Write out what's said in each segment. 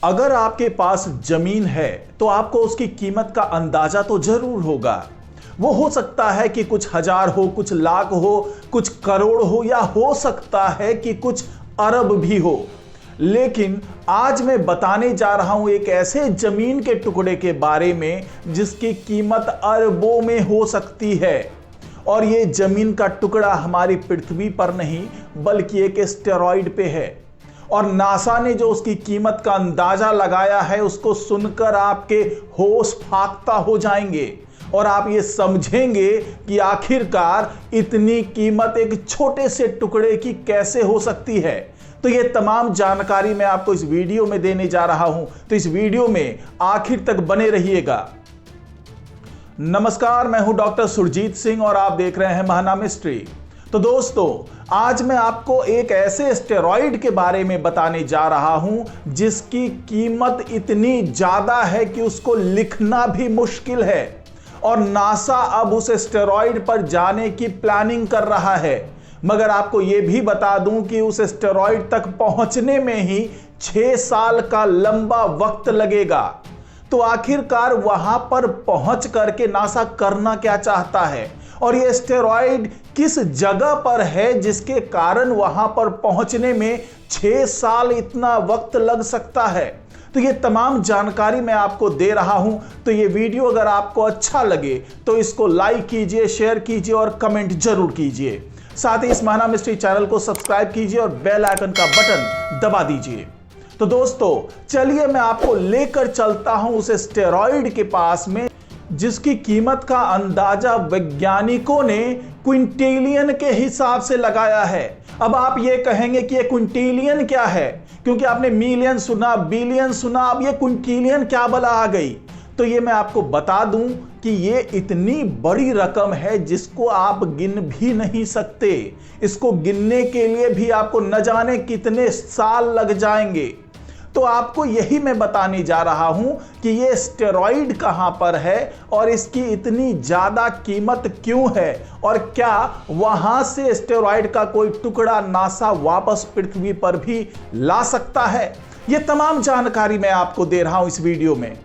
अगर आपके पास जमीन है तो आपको उसकी कीमत का अंदाजा तो जरूर होगा। वो हो सकता है कि कुछ हजार हो, कुछ लाख हो, कुछ करोड़ हो, या हो सकता है कि कुछ अरब भी हो। लेकिन आज मैं बताने जा रहा हूं एक ऐसे जमीन के टुकड़े के बारे में जिसकी कीमत अरबों में हो सकती है। और ये जमीन का टुकड़ा हमारी पृथ्वी पर नहीं बल्कि एक एस्टेरॉयड पे है। और नासा ने जो उसकी कीमत का अंदाजा लगाया है उसको सुनकर आपके होश फाख्ता हो जाएंगे और आप ये समझेंगे कि आखिरकार इतनी कीमत एक छोटे से टुकड़े की कैसे हो सकती है। तो ये तमाम जानकारी मैं आपको इस वीडियो में देने जा रहा हूं, तो इस वीडियो में आखिर तक बने रहिएगा। नमस्कार, मैं हूं डॉक्टर सुरजीत सिंह और आप देख रहे हैं महाना मिस्ट्री। तो दोस्तों, आज मैं आपको एक ऐसे एस्टेरॉयड के बारे में बताने जा रहा हूं जिसकी कीमत इतनी ज्यादा है कि उसको लिखना भी मुश्किल है। और नासा अब उस एस्टेरॉयड पर जाने की प्लानिंग कर रहा है। मगर आपको यह भी बता दूं कि उस एस्टेरॉयड तक पहुंचने में ही 6 साल का लंबा वक्त लगेगा। तो आखिरकार वहां पर पहुंच करके नासा करना क्या चाहता है और ये एस्टेरॉयड किस जगह पर है जिसके कारण वहां पर पहुंचने में 6 साल इतना वक्त लग सकता है। तो ये तमाम जानकारी मैं आपको दे रहा हूं। तो ये वीडियो अगर आपको अच्छा लगे तो इसको लाइक कीजिए, शेयर कीजिए और कमेंट जरूर कीजिए। साथ ही इस महाना मिस्ट्री चैनल को सब्सक्राइब कीजिए और बेल आइकन का बटन दबा दीजिए। तो दोस्तों, चलिए मैं आपको लेकर चलता हूं उस एस्टेरॉयड के पास में जिसकी कीमत का अंदाजा वैज्ञानिकों ने क्विंटिलियन के हिसाब से लगाया है। अब आप ये कहेंगे कि ये क्विंटिलियन क्या है, क्योंकि आपने मिलियन सुना, बिलियन सुना, अब ये क्विंटिलियन क्या बला आ गई। तो ये मैं आपको बता दूं कि ये इतनी बड़ी रकम है जिसको आप गिन भी नहीं सकते। इसको गिनने के लिए भी आपको न जाने कितने साल लग जाएंगे। तो आपको यही मैं बताने जा रहा हूं कि ये एस्टेरॉयड कहां पर है और इसकी इतनी ज्यादा कीमत क्यों है और क्या वहां से एस्टेरॉयड का कोई टुकड़ा नासा वापस पृथ्वी पर भी ला सकता है। ये तमाम जानकारी मैं आपको दे रहा हूं इस वीडियो में।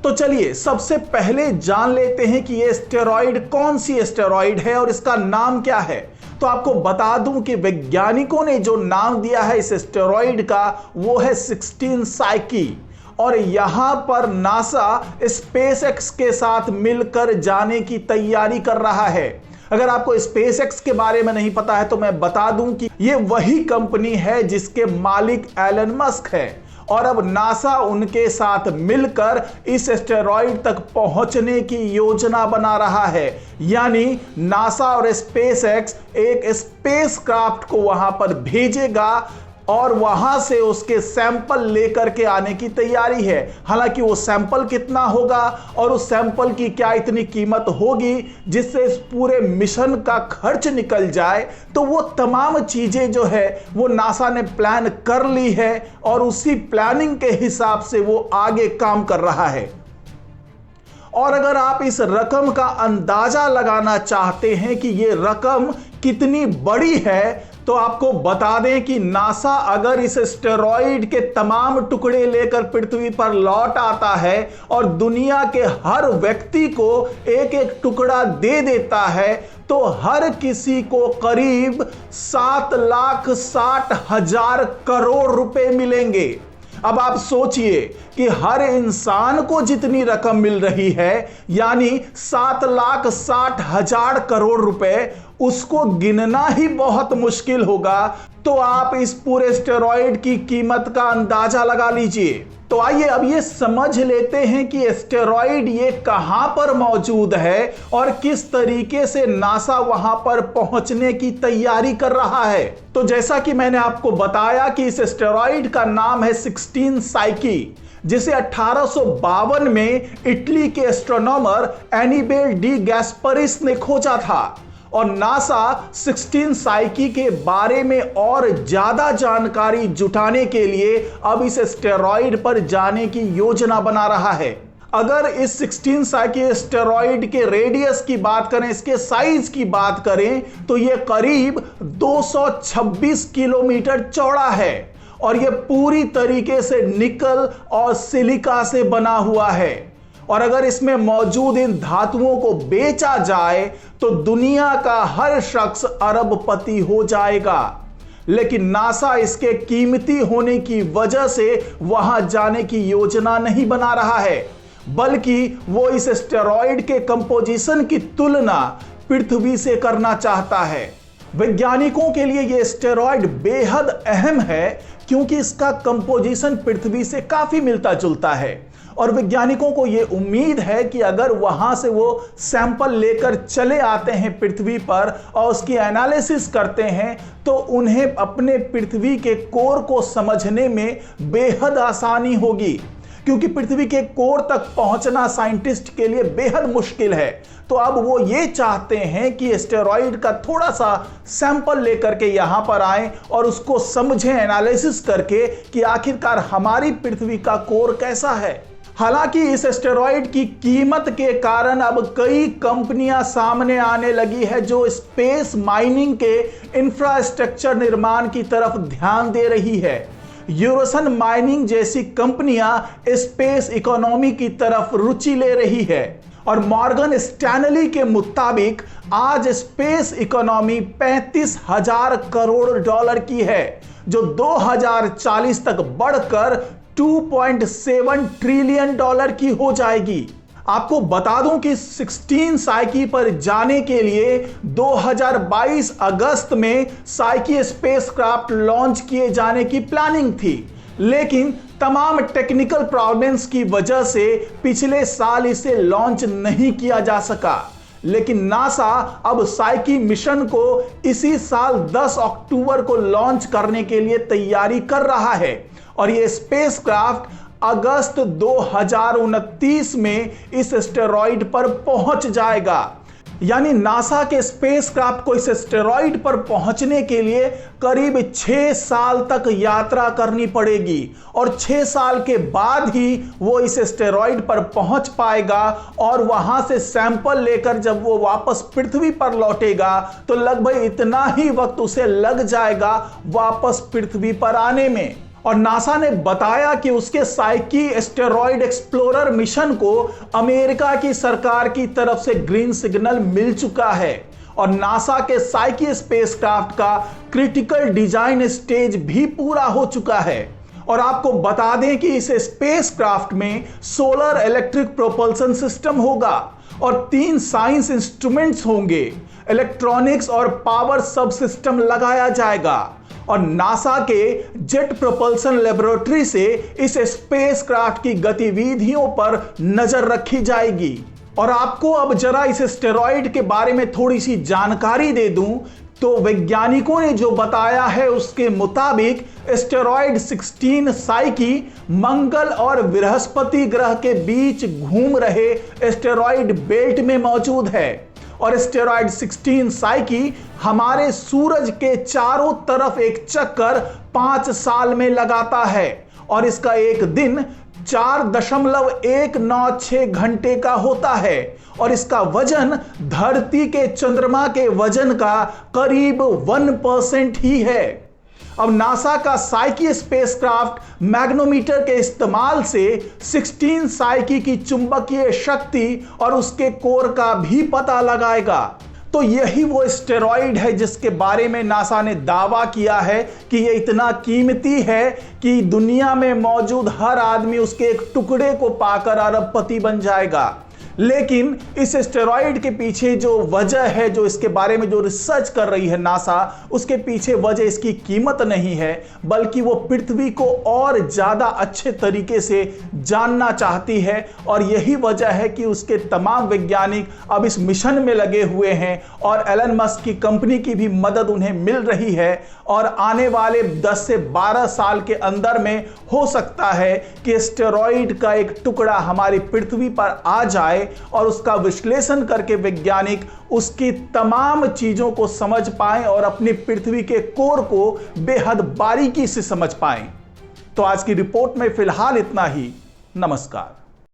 तो चलिए सबसे पहले जान लेते हैं कि ये एस्टेरॉयड कौन सी एस्टेरॉयड है और इसका नाम क्या है। तो आपको बता दूं कि वैज्ञानिकों ने जो नाम दिया है इस एस्टेरॉयड का वो है 16 साइकी। और यहां पर नासा स्पेस एक्स के साथ मिलकर जाने की तैयारी कर रहा है। अगर आपको स्पेस एक्स के बारे में नहीं पता है तो मैं बता दूं कि ये वही कंपनी है जिसके मालिक एलन मस्क है। और अब नासा उनके साथ मिलकर इस एस्टेरॉयड तक पहुंचने की योजना बना रहा है। यानी नासा और स्पेस एक्स एक स्पेसक्राफ्ट को वहां पर भेजेगा और वहां से उसके सैंपल लेकर के आने की तैयारी है। हालांकि वो सैंपल कितना होगा और उस सैंपल की क्या इतनी कीमत होगी जिससे इस पूरे मिशन का खर्च निकल जाए, तो वो तमाम चीजें जो है वो नासा ने प्लान कर ली है और उसी प्लानिंग के हिसाब से वो आगे काम कर रहा है। और अगर आप इस रकम का अंदाजा लगाना चाहते हैं कि ये रकम कितनी बड़ी है, तो आपको बता दें कि नासा अगर इस एस्टेरॉयड के तमाम टुकड़े लेकर पृथ्वी पर लौट आता है और दुनिया के हर व्यक्ति को एक एक टुकड़ा दे देता है तो हर किसी को करीब 7,60,000 करोड़ रुपए मिलेंगे। अब आप सोचिए कि हर इंसान को जितनी रकम मिल रही है यानी 7,60,000 करोड़ रुपए, उसको गिनना ही बहुत मुश्किल होगा। तो आप इस पूरे एस्टेरॉयड की कीमत का अंदाजा लगा लीजिए। तो आइए अब ये समझ लेते हैं कि एस्टेरॉयड ये कहां पर मौजूद है और किस तरीके से नासा वहां पर पहुंचने की तैयारी कर रहा है। तो जैसा कि मैंने आपको बताया कि इस एस्टेरॉयड का नाम है 16 साइकी, जिसे 1852 में इटली के एस्ट्रोनॉमर एनिबेल डी गैस्परिस ने खोजा था। और नासा 16 साइकी के बारे में और ज्यादा जानकारी जुटाने के लिए अब इस एस्टेरॉयड पर जाने की योजना बना रहा है। अगर इस 16 साइकी एस्टेरॉयड के रेडियस की बात करें, इसके साइज की बात करें, तो यह करीब 226 किलोमीटर चौड़ा है और यह पूरी तरीके से निकल और सिलिका से बना हुआ है। और अगर इसमें मौजूद इन धातुओं को बेचा जाए तो दुनिया का हर शख्स अरबपति हो जाएगा। लेकिन नासा इसके कीमती होने की वजह से वहां जाने की योजना नहीं बना रहा है, बल्कि वो इस एस्टेरॉयड के कंपोजिशन की तुलना पृथ्वी से करना चाहता है। वैज्ञानिकों के लिए यह एस्टेरॉयड बेहद अहम है क्योंकि इसका कंपोजिशन पृथ्वी से काफी मिलता जुलता है और वैज्ञानिकों को यह उम्मीद है कि अगर वहां से वो सैंपल लेकर चले आते हैं पृथ्वी पर और उसकी एनालिसिस करते हैं तो उन्हें अपने पृथ्वी के कोर को समझने में बेहद आसानी होगी, क्योंकि पृथ्वी के कोर तक पहुंचना साइंटिस्ट के लिए बेहद मुश्किल है। तो अब वो ये चाहते हैं कि एस्टेरॉयड का थोड़ा सा सैंपल लेकर के यहां पर आए और उसको समझें, एनालिसिस करके कि आखिरकार हमारी पृथ्वी का कोर कैसा है। हालांकि इस एस्टेरॉयड की कीमत के कारण अब कई कंपनियां सामने आने लगी है जो स्पेस माइनिंग के इंफ्रास्ट्रक्चर निर्माण की तरफ ध्यान दे रही है। यूरोसन माइनिंग जैसी कंपनियां स्पेस इकोनॉमी की तरफ रुचि ले रही है और मॉर्गन स्टैनली के मुताबिक आज स्पेस इकोनॉमी 35,000 करोड़ डॉलर की है, जो 2040 तक बढ़कर 2.7 ट्रिलियन डॉलर की हो जाएगी। आपको बता दूं कि 16 साइकी पर जाने के लिए 2022 अगस्त में साइकी स्पेसक्राफ्ट लॉन्च किए जाने की प्लानिंग थी, लेकिन तमाम टेक्निकल प्रॉब्लम्स की वजह से पिछले साल इसे लॉन्च नहीं किया जा सका। लेकिन नासा अब साइकी मिशन को इसी साल 10 अक्टूबर को लॉन्च करने के लिए तैयारी कर रहा है और यह स्पेसक्राफ्ट अगस्त 2029 में इस एस्टेरॉयड पर पहुंच जाएगा। यानी नासा के स्पेसक्राफ्ट को इस एस्टेरॉयड पर पहुंचने के लिए करीब 6 साल तक यात्रा करनी पड़ेगी और 6 साल के बाद ही वो इस एस्टेरॉयड पर पहुंच पाएगा और वहां से सैंपल लेकर जब वो वापस पृथ्वी पर लौटेगा तो लगभग इतना ही वक्त उसे लग जाएगा वापस पृथ्वी पर आने में। और नासा ने बताया कि उसके साइकी एस्टेरॉयड एक्सप्लोरर मिशन को अमेरिका की सरकार की तरफ से ग्रीन सिग्नल मिल चुका है और नासा के साइकी स्पेसक्राफ्ट का क्रिटिकल डिजाइन स्टेज भी पूरा हो चुका है। और आपको बता दें कि इस स्पेसक्राफ्ट में सोलर इलेक्ट्रिक प्रोपल्सन सिस्टम होगा और 3 साइंस इंस्ट्रूमेंट्स होंगे, इलेक्ट्रॉनिक्स और पावर सब सिस्टम लगाया जाएगा और नासा के जेट प्रोपल्सन लेबोरेटरी से इस स्पेसक्राफ्ट की गतिविधियों पर नजर रखी जाएगी। और आपको अब जरा इस एस्टेरॉयड के बारे में थोड़ी सी जानकारी दे दूं तो वैज्ञानिकों ने जो बताया है उसके मुताबिक एस्टेरॉयड 16 साइकी मंगल और बृहस्पति ग्रह के बीच घूम रहे एस्टेरॉयड बेल्ट में मौजूद है और एस्टेरॉयड 16 साइकी हमारे सूरज के चारों तरफ एक चक्कर 5 साल में लगाता है और इसका एक दिन 4.196 घंटे का होता है और इसका वजन धरती के चंद्रमा के वजन का करीब 1% ही है। अब नासा का साइकी स्पेसक्राफ्ट मैग्नोमीटर के इस्तेमाल से 16 साइकी की चुंबकीय शक्ति और उसके कोर का भी पता लगाएगा। तो यही वो एस्टेरॉयड है जिसके बारे में नासा ने दावा किया है कि यह इतना कीमती है कि दुनिया में मौजूद हर आदमी उसके एक टुकड़े को पाकर अरबपति बन जाएगा। लेकिन इस एस्टेरॉयड के पीछे जो वजह है, जो इसके बारे में जो रिसर्च कर रही है नासा, उसके पीछे वजह इसकी कीमत नहीं है, बल्कि वो पृथ्वी को और ज़्यादा अच्छे तरीके से जानना चाहती है और यही वजह है कि उसके तमाम वैज्ञानिक अब इस मिशन में लगे हुए हैं और एलन मस्क की कंपनी की भी मदद उन्हें मिल रही है और आने वाले 10 से 12 साल के अंदर में हो सकता है कि एस्टेरॉयड का एक टुकड़ा हमारी पृथ्वी पर आ जाए और उसका विश्लेषण करके वैज्ञानिक उसकी तमाम चीजों को समझ पाएं और अपनी पृथ्वी के कोर को बेहद बारीकी से समझ पाएं। तो आज की रिपोर्ट में फिलहाल इतना ही। नमस्कार।